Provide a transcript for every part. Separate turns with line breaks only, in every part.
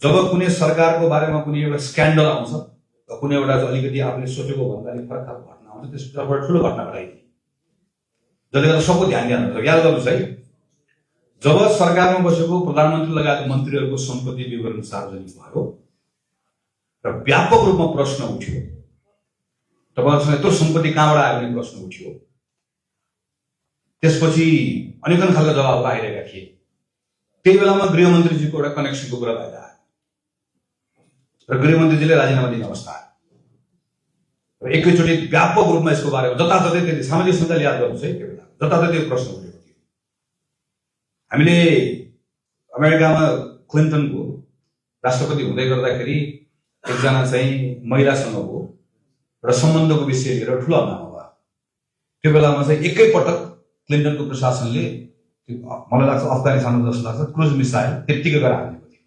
जब कुनै सरकारको बारेमा कुनै एउटा स्क्यान्डल आउँछ, कुनै एउटा अलिकति आफूले सोचेको भन्दा अलिक फरक खालको घटना आउँछ, त्यसबाट ठुलो घटना घटाइदिए, जसले गर्दा सबको ध्यान दिनु। याद गर्नुहोस् है, जब सरकारमा बसेको प्रधानमन्त्री लगायत मन्त्रीहरूको सम्पत्ति विवरण सार्वजनिक भयो र व्यापक रूपमा प्रश्न उठ्यो, तपाईँहरूसँग यत्रो सम्पत्ति कहाँबाट आयो भन्ने प्रश्न उठ्यो, त्यसपछि अनेकन खालका जवाब आइरहेका थिए। त्यही बेलामा गृहमन्त्रीजीको एउटा कनेक्सनको कुरा भएर आयो र गृहमन्त्रीजीले राजीनामा दिने अवस्था आयो र एकैचोटि व्यापक रूपमा यसको बारेमा जताततै त्यति सामाजिक सञ्जाल याद गर्नुहोस् है, त्यो बेला जताततै प्रश्न उठेको थियो। हामीले अमेरिकामा क्लिन्टनको राष्ट्रपति हुँदै गर्दाखेरि एकजना चाहिँ महिलासँगको एउटा सम्बन्धको विषय लिएर ठुलो हल्ला भयो। त्यो बेलामा चाहिँ एकैपटक क्लिन्टनको प्रशासनले मलाई लाग्छ अफगानिस्तानमा जस्तो लाग्छ क्रुज मिसाइल त्यत्तिकै गरेर हालेको थियो,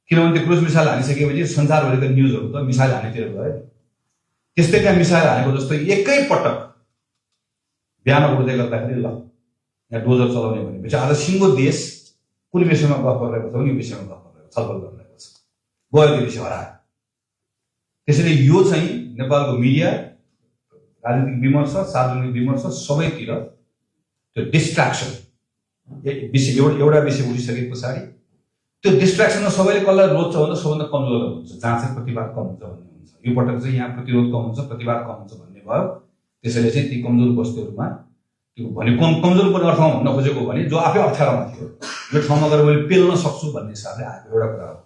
किनभने त्यो क्रुज मिसाइल हानिसकेपछि संसारभरिका न्युजहरू त मिसाइल हानेतिर गयो। त्यस्तै त्यहाँ मिसाइल हानेको जस्तो एकैपटक बिहान उठ्दै गर्दाखेरि ल यहाँ डोजर चलाउने भनेपछि आज सिङ्गो देश कुन विषयमा गफ गरिरहेको छ, यो विषयमा गफ गरिरहेको छलफल गरिरहेको छ, गयो त्यो विषय हरायो। त्यसैले यो चाहिँ नेपालको मिडिया, राजनीतिक विमर्श, सार्वजनिक विमर्श सबैतिर त्यो डिस्ट्र्याक्सन एउटा विषय उठिसके पछाडि त्यो डिस्ट्र्याक्सनमा सबैले कसलाई रोज्छ भन्दा सबभन्दा कमजोर हुन्छ, जहाँ चाहिँ प्रतिवाद कम हुन्छ भन्ने हुन्छ। यो पटक चाहिँ यहाँ प्रतिरोध कम हुन्छ, प्रतिवाद कम हुन्छ भन्ने भयो। त्यसैले चाहिँ ती कमजोर वस्तुहरूमा त्यो भने कमजोर पनि अर्थमा भन्न खोजेको भने जो आफै अप्ठ्यारोमा थियो, यो ठाउँमा गएर मैले पेल्न सक्छु भन्ने हिसाबले आएको एउटा कुरा हो।